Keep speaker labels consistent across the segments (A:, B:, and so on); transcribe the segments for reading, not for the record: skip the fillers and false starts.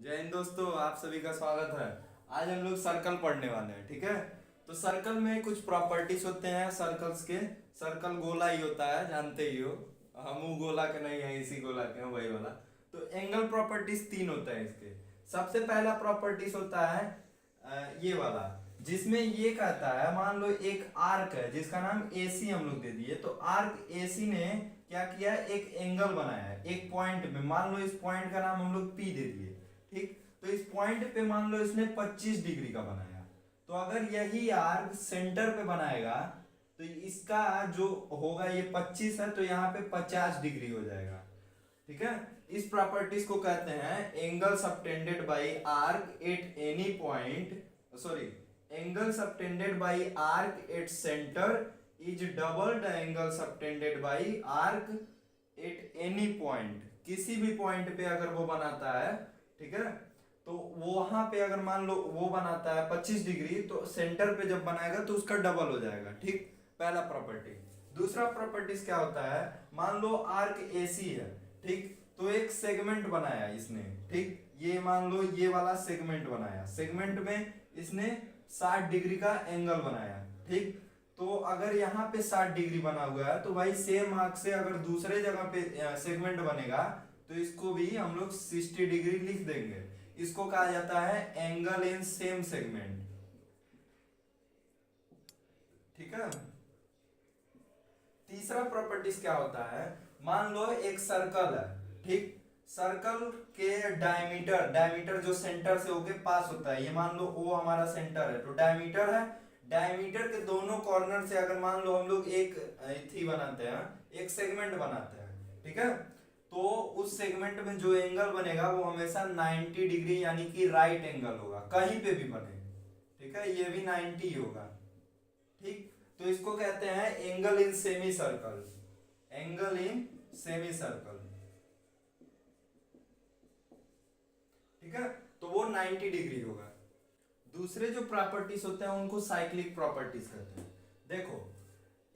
A: जय हिंद दोस्तों, आप सभी का स्वागत है। आज हम लोग सर्कल पढ़ने वाले हैं, ठीक है। तो सर्कल में कुछ प्रॉपर्टीज होते हैं सर्कल्स के। सर्कल गोला ही होता है, जानते ही हो। हम गोला के नहीं है, इसी गोला के हैं, वही वाला। तो एंगल प्रॉपर्टीज तीन होता है इसके। सबसे पहला प्रॉपर्टीज होता है ये वाला, जिसमें ये कहता है, मान लो एक आर्क है जिसका नाम AC हम लोग दे दिए। तो आर्क AC ने क्या किया है, एक एंगल बनाया है एक पॉइंट में। मान लो इस पॉइंट का नाम हम लोग P दे दिए, ठीक। तो इस पॉइंट पे मान लो इसने 25 डिग्री का बनाया। तो अगर यही आर्क सेंटर पे बनाएगा तो इसका जो होगा, ये 25 है तो यहाँ पे 50 डिग्री हो जाएगा, ठीक है। इस प्रॉपर्टीज को कहते हैं angle subtended by arc at any point, sorry, angle subtended by arc at centre is double the angle subtended by arc at any point. किसी भी पॉइंट पे अगर वो बनाता है, ठीक है, तो वहां पे अगर मान लो वो बनाता है 25 डिग्री, तो सेंटर पे जब बनाएगा तो उसका डबल हो जाएगा, ठीक। पहला प्रॉपर्टी। दूसरा प्रॉपर्टीज क्या होता है, मान लो आर्क AC है, ठीक। तो एक सेगमेंट बनाया इसने, ठीक। ये मान लो ये वाला सेगमेंट बनाया, सेगमेंट में इसने 60 डिग्री का एंगल बनाया, ठीक। तो अगर यहाँ पे 60 डिग्री बना हुआ है तो भाई सेम आर्क से अगर दूसरे जगह पे सेगमेंट बनेगा तो इसको भी हम लोग 60 डिग्री लिख देंगे। इसको कहा जाता है एंगल इन सेम सेगमेंट, ठीक है। तीसरा प्रॉपर्टीज क्या होता है, मान लो एक सर्कल है, ठीक। सर्कल के डायमीटर, डायमीटर जो सेंटर से होके पास होता है, ये मान लो O हमारा सेंटर है, तो डायमीटर है। डायमीटर के दोनों कॉर्नर से अगर मान लो हम लोग एक थी बनाते हैं, एक सेगमेंट बनाते हैं, ठीक है। तो उस सेगमेंट में जो एंगल बनेगा वो हमेशा 90 डिग्री यानी कि राइट एंगल होगा, कहीं पे भी बने, ठीक है। ये भी 90 होगा, ठीक। तो इसको कहते हैं angle in semi circle, angle in semi circle, ठीक है। तो वो 90 डिग्री होगा। दूसरे जो प्रॉपर्टीज होते हैं उनको साइक्लिक प्रॉपर्टीज कहते हैं। देखो,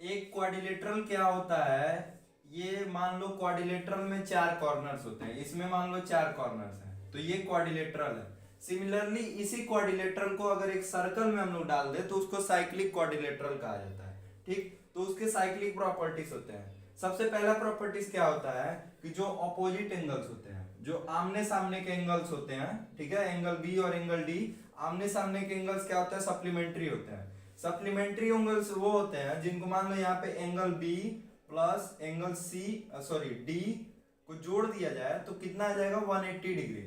A: एक क्वाड्रिलेटरल क्या होता है, ये मान लो क्वाड्रिलेटरल में 4 कॉर्नर्स होते हैं, इसमें मान लो 4 कॉर्नर्स हैं, तो ये क्वाड्रिलेटरल है। सिमिलरली इसी क्वाड्रिलेटरल को अगर एक सर्कल में हम लोग डाल दे तो उसको साइक्लिक क्वाड्रिलेटरल कहा जाता है, ठीक। तो उसके साइक्लिक प्रॉपर्टीज होते हैं। सबसे पहला प्रॉपर्टीज क्या होता है कि जो ऑपोजिट एंगल्स होते हैं, जो आमने सामने के एंगल्स होते हैं, ठीक है, एंगल बी और एंगल डी, आमने सामने के एंगल्स क्या होते हैं, सप्लीमेंट्री होते हैं। सप्लीमेंट्री एंगल्स वो होते हैं जिनको मान लो यहाँ पे angle B plus angle C, sorry D को जोड़ दिया जाए तो कितना आ जाएगा, 180 डिग्री।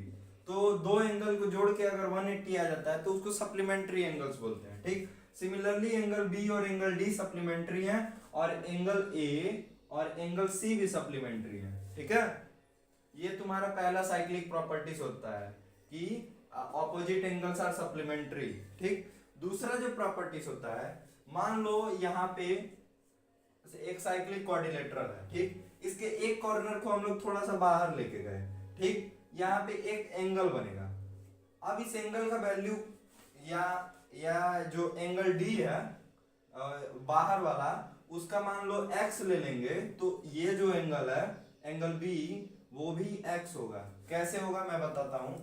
A: तो दो एंगल को जोड़ के अगर 180 आ जाता है तो उसको सप्लीमेंट्री एंगल्स बोलते हैं, ठीक। सिमिलरली एंगल बी और एंगल डी सप्लीमेंट्री हैं, और एंगल ए और एंगल सी भी सप्लीमेंट्री है, ठीक है। ये तुम्हारा पहला साइक्लिक प्रॉपर्टीज होता है कि ऑपोजिट एंगल्स आर सप्लीमेंट्री, ठीक। दूसरा जो प्रॉपर्टीज होता है, मान लो यहाँ पे एक साइक्लिक क्वाड्रिलेटरल है, ठीक। इसके एक कॉर्नर को हम लोग थोड़ा सा बाहर लेके गए, ठीक। यहाँ पे एक एंगल बनेगा। अब इस एंगल का वैल्यू, या जो एंगल डी है बाहर वाला, उसका मान लो x ले लेंगे, तो ये जो एंगल है एंगल बी, वो भी x होगा। कैसे होगा मैं बताता हूं।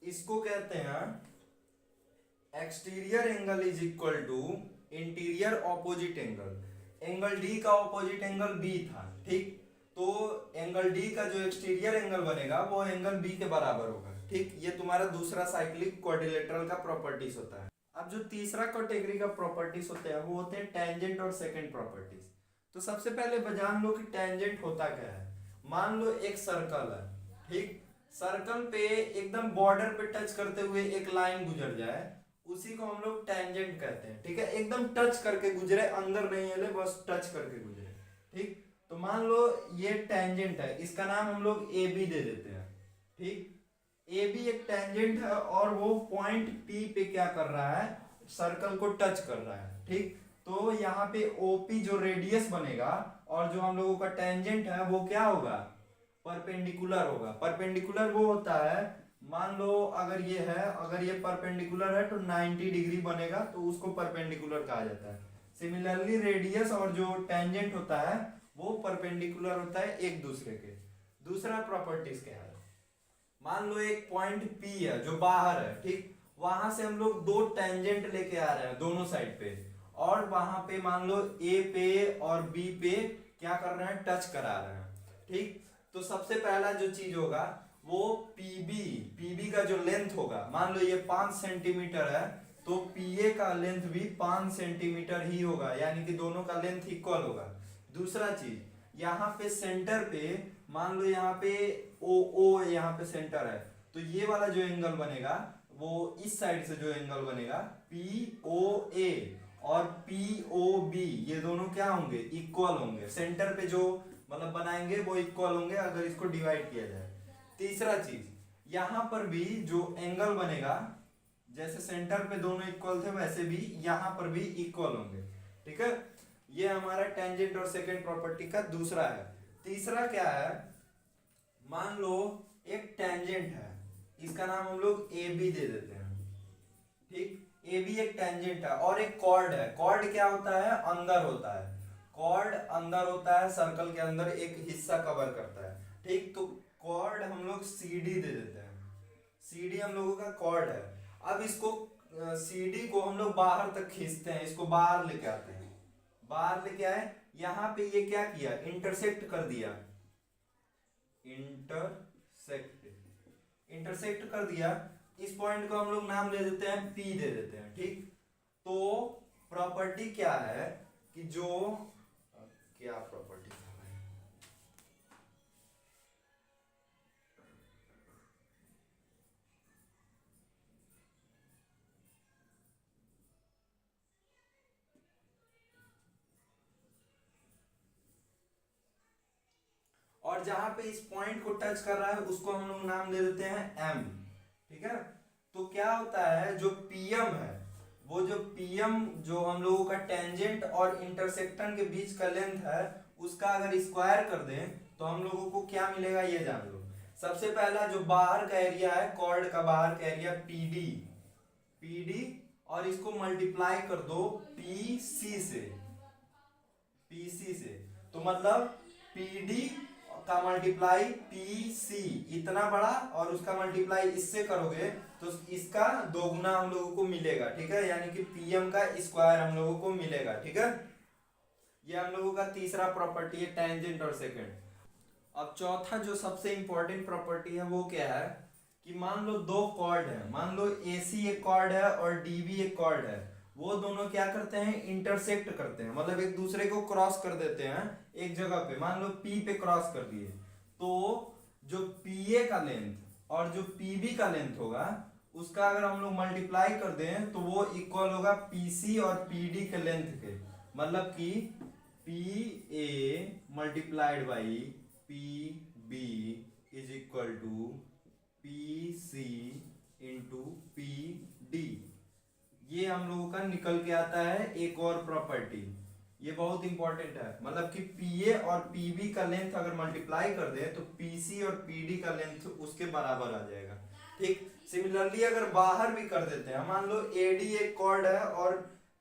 A: इसको कहते हैं exterior angle is equal to interior opposite angle. Angle D का ऑपोजिट एंगल बी था, ठीक। तो एंगल डी का जो एक्सटीरियर एंगल बनेगा वो एंगल बी के बराबर होगा, ठीक। ये तुम्हारा दूसरा साइक्लिक क्वाड्रिलेटरल का प्रॉपर्टीज होता है। अब जो तीसरा कैटेगरी का प्रॉपर्टीज होते हैं वो होते हैं टेंजेंट और सेकंड प्रॉपर्टीज। तो सबसे पहले जान लो कि टेंजेंट होता क्या है। मान लो एक सर्कल है, ठीक। सर्कल पे एकदम बॉर्डर पे टच करते हुए एक लाइन गुजर जाए, उसी को हम लोग टेंजेंट कहते हैं, ठीक है। एकदम टच करके गुजरे, अंदर नहीं है, बस टच करके गुजरे, ठीक। तो मान लो ये टेंजेंट है, इसका नाम हम लोग ए बी दे देते हैं, ठीक। ए बी एक टेंजेंट है और वो पॉइंट पी पे क्या कर रहा है, सर्कल को टच कर रहा है, ठीक। तो यहाँ पे ओपी जो रेडियस बनेगा और जो हम लोगों का टेंजेंट है वो क्या होगा, परपेंडिकुलर होगा। परपेंडिकुलर वो होता है, मान लो अगर ये है, अगर ये परपेंडिकुलर है तो 90 डिग्री बनेगा, तो उसको परपेंडिकुलर कहा जाता है। सिमिलरली रेडियस और जो टेंजेंट होता है वो परपेंडिकुलर होता है एक दूसरे के। दूसरा प्रॉपर्टीज क्या है, मान लो एक पॉइंट P है जो बाहर है, ठीक, वहां से हम लोग दो टेंजेंट लेके आ रहे हैं दोनों साइड पे, और वहां पे मान लो A पे और B पे क्या कर रहे हैं, टच करा रहे हैं, ठीक। तो सबसे पहला जो चीज होगा वो पीबी का जो लेंथ होगा, मान लो ये 5 सेंटीमीटर है, तो PA का लेंथ भी 5 सेंटीमीटर ही होगा, यानी कि दोनों का लेंथ इक्वल होगा। दूसरा चीज यहाँ पे सेंटर पे मान लो यहाँ पे ओ यहाँ पे सेंटर है, तो ये वाला जो एंगल बनेगा वो इस साइड से जो एंगल बनेगा POA और POB, ये दोनों क्या होंगे, इक्वल होंगे। सेंटर पे जो मतलब बनाएंगे वो इक्वल होंगे अगर इसको डिवाइड किया जाए। तीसरा चीज यहाँ पर भी जो एंगल बनेगा, जैसे सेंटर पे दोनों इक्वल थे वैसे भी यहाँ पर भी इक्वल होंगे, ठीक है। ये हमारा टेंजेंट और सेकंड प्रॉपर्टी का दूसरा है। तीसरा क्या है, मान लो एक टेंजेंट है, इसका नाम हम लोग ए बी दे देते हैं, ठीक। ए बी एक टेंजेंट है, और एक कॉर्ड है। कॉर्ड क्या होता है, अंदर होता है, कॉर्ड अंदर होता है, सर्कल के अंदर एक हिस्सा कवर करता है, ठीक। तो कॉर्ड हम लोग सी डी दे देते हैं, सी डी हम लोगों का कॉर्ड है। अब इसको सी डी को हम लोग बाहर तक खींचते हैं, इसको बाहर लेके आते हैं, बाहर लेके आए, यहां पे ये क्या किया, इंटरसेक्ट कर दिया, इंटरसेक्ट कर दिया। इस पॉइंट को हम लोग नाम दे देते हैं P दे देते हैं, ठीक। तो प्रॉपर्टी क्या है कि जो क्या प्रॉपर्टी था भाई, और जहां पे इस पॉइंट को टच कर रहा है उसको हम लोग नाम दे देते हैं M, ठीक है। तो क्या होता है, जो PM है, वो जो PM जो हम लोगों का टेंजेंट और इंटरसेक्शन के बीच का लेंथ है, उसका अगर स्क्वायर कर दें तो हम लोगों को क्या मिलेगा, ये जान लो। सबसे पहला जो बाहर का एरिया है, कॉर्ड का बाहर का एरिया PD, और इसको मल्टीप्लाई कर दो PC से, तो मतलब PD का मल्टीप्लाई PC इतना बड़ा, और उसका मल्टीप्लाई इससे करोगे तो इसका दोगुना हम लोगों को मिलेगा, ठीक है, यानी कि PM का स्क्वायर हम लोगों को मिलेगा, ठीक है। ये हम लोगों का तीसरा प्रॉपर्टी है, टेंजेंट और सेकंड। अब चौथा जो सबसे इंपॉर्टेंट प्रॉपर्टी है वो क्या है, कि मान लो दो कॉर्ड है, मान लो AC एक कॉर्ड है और DB एक कॉर्ड है, वो दोनों क्या करते हैं, इंटरसेक्ट करते हैं, मतलब एक दूसरे को क्रॉस कर देते हैं एक जगह पे, मान लो P पे क्रॉस कर दिए, तो जो PA का लेंथ और जो PB का लेंथ होगा उसका अगर हम लोग मल्टीप्लाई कर दें तो वो इक्वल होगा PC और PD के लेंथ के, मतलब कि PA multiplied by PB is equal to PC into PD। ये हम लोगों का निकल के आता है एक और प्रॉपर्टी, ये बहुत इंपॉर्टेंट है, मतलब कि PA और PB का लेंथ अगर मल्टीप्लाई कर दे तो PC और PD का लेंथ उसके बराबर आ जाएगा, ठीक। सिमिलरली अगर बाहर भी कर देते हैं, मान लो AD एक कॉर्ड है और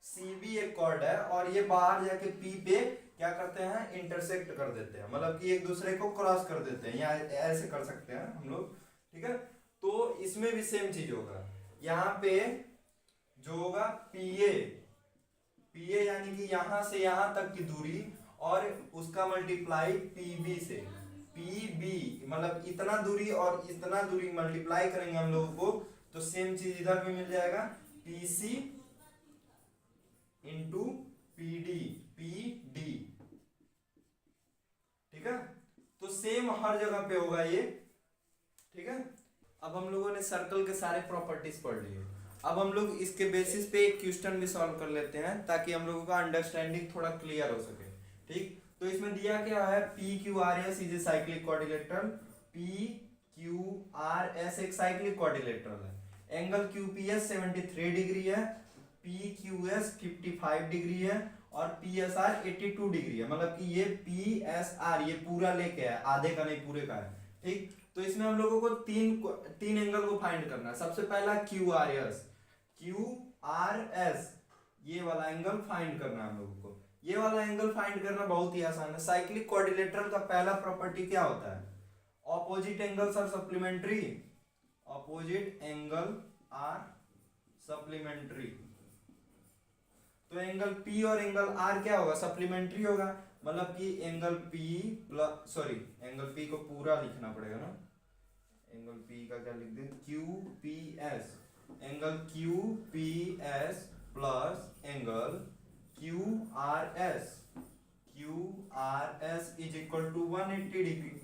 A: CB एक कॉर्ड है, और ये बाहर जाके P पे क्या करते हैं, इंटरसेक्ट कर देते हैं, मतलब कि एक दूसरे को क्रॉस कर देते हैं, या ऐसे कर सकते हैं हम लोग, ठीक है। तो इसमें भी सेम चीज होगा, यहाँ पे जो होगा PA यानी कि यहां से यहां तक की दूरी, और उसका मल्टीप्लाई PB से, PB मतलब इतना दूरी और इतना दूरी मल्टीप्लाई करेंगे हम लोगों को, तो सेम चीज इधर भी मिल जाएगा, PC इंटू PD, ठीक है। तो सेम हर जगह पे होगा ये, ठीक है। अब हम लोगों ने सर्कल के सारे प्रॉपर्टीज पढ़ लिए, अब हम लोग इसके बेसिस पे एक क्वेश्चन भी सॉल्व कर लेते हैं ताकि हम लोगों का अंडरस्टैंडिंग थोड़ा क्लियर हो सके, ठीक। तो इसमें दिया क्या है, PQRS is a cyclic quadrilateral, PQRS एक साइक्लिक क्वाड्रिलेटरल है, एंगल QPS 73 डिग्री है, PQS 55 डिग्री है, और PSR 82 डिग्री है, मतलब कि ये PSR ये पूरा लेके है, आधे का नहीं पूरे का है, ठीक। तो इसमें हम लोगों को तीन एंगल को फाइंड करना है। सबसे पहला QRS ये वाला एंगल फाइंड करना है हम लोगों को। ये वाला एंगल फाइंड करना बहुत ही आसान है। साइक्लिक क्वाड्रिलेटरल का पहला प्रॉपर्टी क्या होता है, opposite angles are supplementary, opposite angle are supplementary. तो एंगल P और एंगल R क्या होगा, सप्लीमेंट्री होगा। मतलब कि angle P plus, sorry angle P को पूरा लिखना पड़ेगा ना, एंगल P का क्या लिख दें, QPS, angle QPS plus angle QRS, QRS is equal to 180 degree.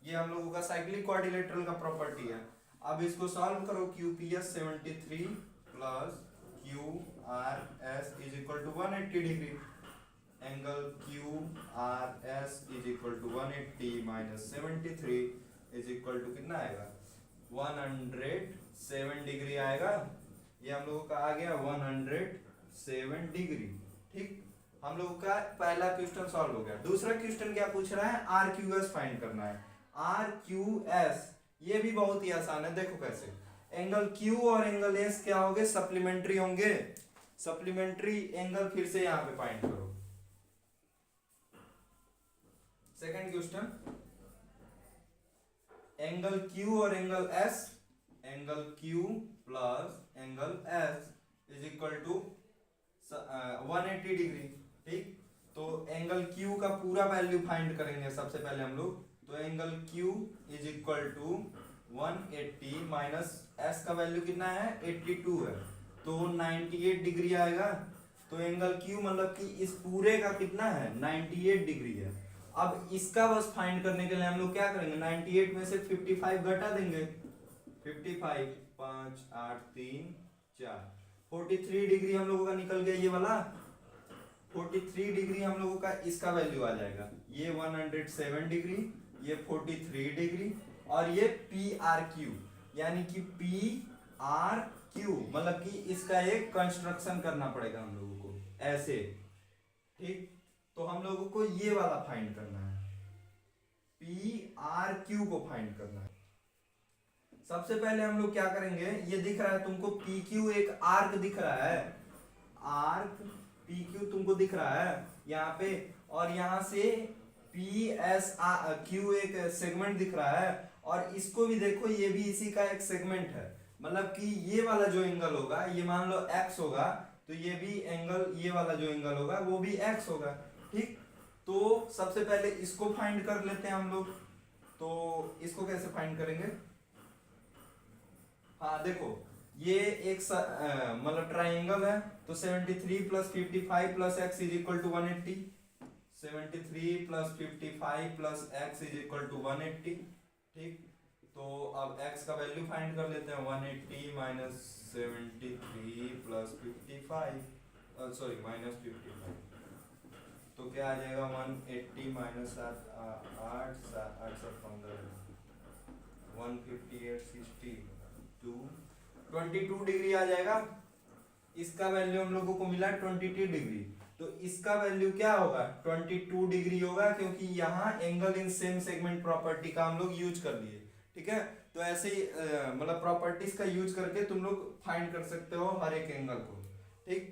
A: ये हम लोगों का साइक्लिक क्वाड्रिलेटरल का प्रॉपर्टी है। अब इसको सॉल्व करो, QPS 73 plus QRS is equal to 180 degree. Angle QRS is equal to 180 minus 73 is equal to कितना आएगा, 107 डिग्री आएगा। ये हम लोगों का आ गया 107 डिग्री। ठीक, हम लोगों का पहला क्वेश्चन सॉल्व हो गया। दूसरा क्वेश्चन क्या पूछ रहा है, RQS फाइंड करना है। RQS ये भी बहुत ही आसान है, देखो कैसे। एंगल Q और एंगल S क्या होंगे, सप्लीमेंट्री होंगे। सप्लीमेंट्री एंगल फिर से यहां पे फाइंड करो। सेकंड क्वेश्चन, एंगल Q और angle S, angle Q plus angle S is equal to 180 degree. ठीक, तो एंगल Q का पूरा वैल्यू फाइंड करेंगे सबसे पहले हम लोग। तो angle Q is equal to 180 minus S का वैल्यू कितना है, 82 है, तो 98 डिग्री आएगा। तो एंगल Q मतलब कि इस पूरे का कितना है, 98 डिग्री है। अब इसका बस फाइंड करने के लिए हम लोग क्या करेंगे, 98 में से 55 घटा देंगे। 55 5 8 3 4 43 डिग्री हम लोगों का निकल गया, ये वाला 43 डिग्री हम लोगों का इसका वैल्यू आ जाएगा। ये 107 डिग्री, ये 43 डिग्री, और ये PRQ यानी कि PRQ मतलब कि इसका एक कंस्ट्रक्शन करना पड़ेगा हम लोगों को ऐसे। ठीक, तो हम लोगों को ये वाला फाइंड करना है, PRQ को फाइंड करना है। सबसे पहले हम लोग क्या करेंगे, ये दिख रहा है तुमको PQ, एक आर्क दिख रहा है, आर्क PQ तुमको दिख रहा है यहाँ पे, और यहाँ से PSQ एक सेगमेंट दिख रहा है, और इसको भी देखो, ये भी इसी का एक सेगमेंट है। मतलब कि ये वाला जो एंगल होगा, ये मान लो x होगा, तो ये भी एंगल, ये वाला जो एंगल होगा वो भी x होगा। ठीक, तो सबसे पहले इसको फाइंड कर लेते हैं हम लोग। तो इसको कैसे फाइंड करेंगे, हाँ देखो, ये एक मतलब ट्राइंगल है, तो 73 plus 55 plus x is equal to 180। 73 plus 55 plus x is equal to 180। ठीक, तो अब x का वैल्यू फाइंड कर लेते हैं, 180 माइनस 73 प्लस 55, सॉरी माइनस 55, तो क्या आ जाएगा, 180 माइनस 8 7 15 158 62 22 डिग्री आ जाएगा। इसका वैल्यू हम लोगों को मिला 22 डिग्री, तो इसका वैल्यू क्या होगा, 22 डिग्री होगा, क्योंकि यहाँ angle in same segment property का हम लोग यूज कर लिए। ठीक है, तो ऐसे ही मतलब प्रॉपर्टीज का यूज करके तुम लोग फाइंड कर सकते हो हर एक एंगल को। ठीक,